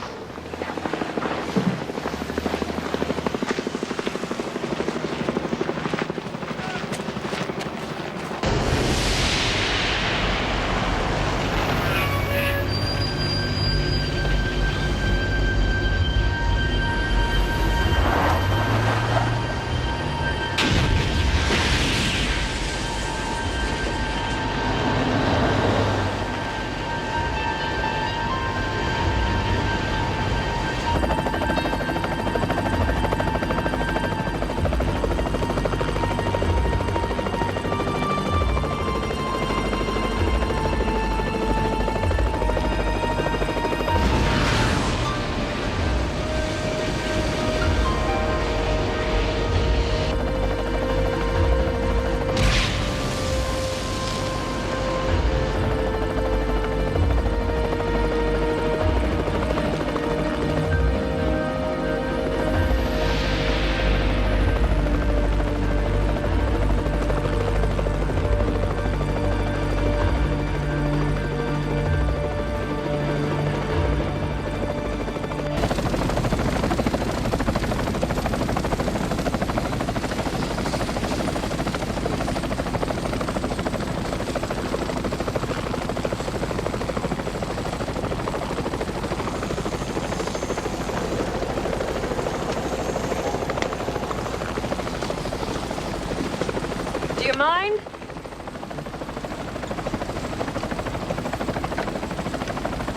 Do you mind?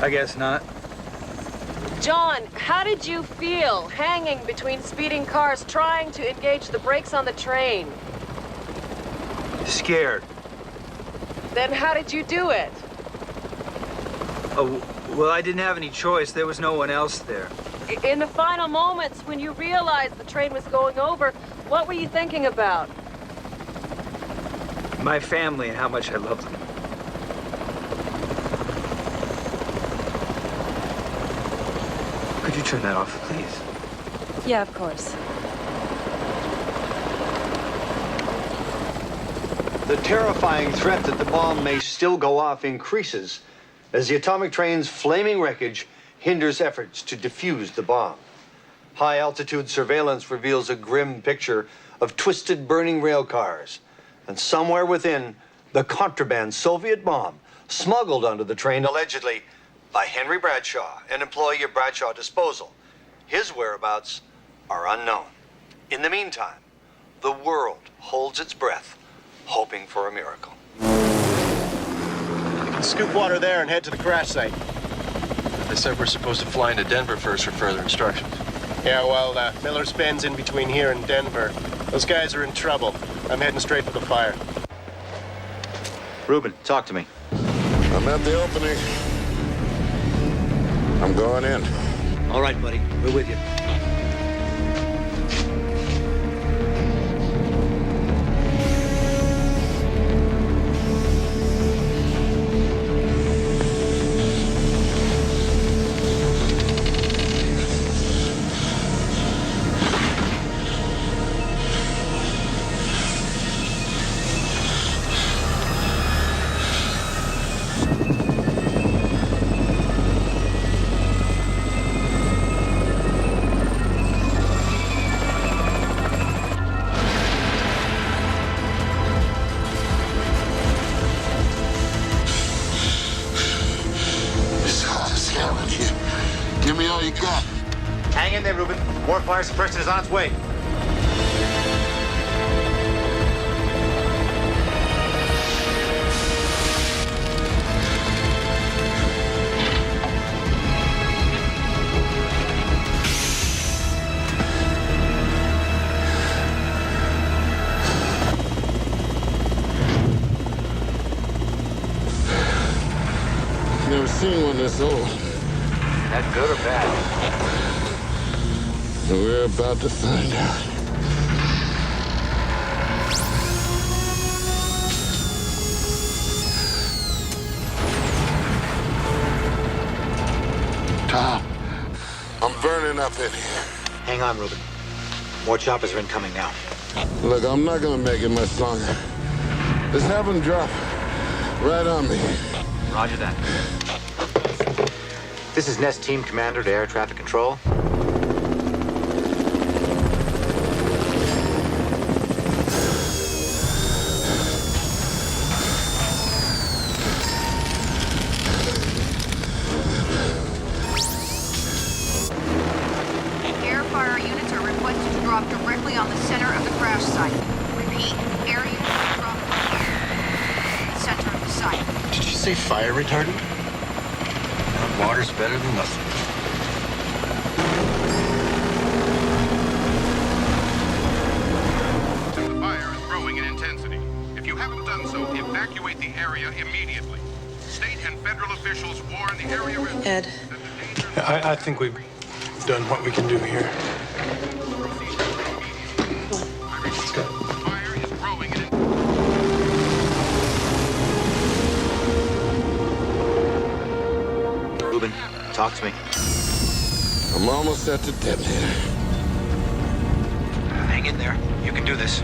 I guess not. John, how did you feel hanging between speeding cars trying to engage the brakes on the train? Scared. Then how did you do it? Oh, well, I didn't have any choice. There was no one else there. In the final moments, when you realized the train was going over, what were you thinking about? My family and how much I love them. Could you turn that off, please? Yeah, of course. The terrifying threat that the bomb may still go off increases as the atomic train's flaming wreckage hinders efforts to defuse the bomb. High-altitude surveillance reveals a grim picture of twisted, burning rail cars, and somewhere within, the contraband Soviet bomb smuggled onto the train allegedly by Henry Bradshaw, an employee of Bradshaw Disposal. His whereabouts are unknown. In the meantime, the world holds its breath, hoping for a miracle. Scoop water there and head to the crash site. They said we're supposed to fly into Denver first for further instructions. Yeah, well, Miller's Bend's in between here and Denver. Those guys are in trouble. I'm heading straight for the fire. Reuben, talk to me. I'm at the opening. I'm going in. All right, buddy. We're with you. Give me all you got. Hang in there, Reuben. More fire suppression is on its way. Never seen one this old. That good or bad? We're about to find out. Tom, I'm burning up in here. Hang on, Reuben. More choppers are incoming now. Look, I'm not gonna make it much longer. Just have them drop right on me. Roger that. This is Nest Team Commander to Air Traffic Control. Air fire units are requested to drop directly on the center of the crash site. Repeat, air units are dropping here. Center of the site. Did you say fire retardant? Water's better than nothing. The fire is growing in intensity. If you haven't done so, evacuate the area immediately. State and federal officials warn the area residents. Ed. I think we've done what we can do here. Let's go. The fire is growing in Reuben, talk to me. I'm almost at the detonator. Hang in there. You can do this.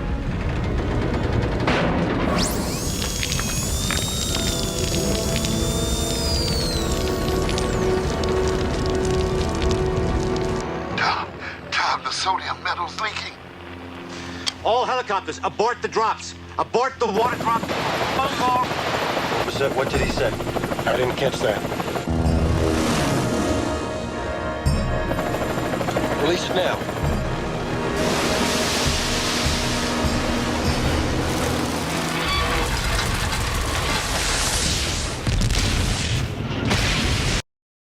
Tom, the sodium metal's leaking. All helicopters, abort the drops. Abort the water drop. What did he say? I didn't catch that. Release it now.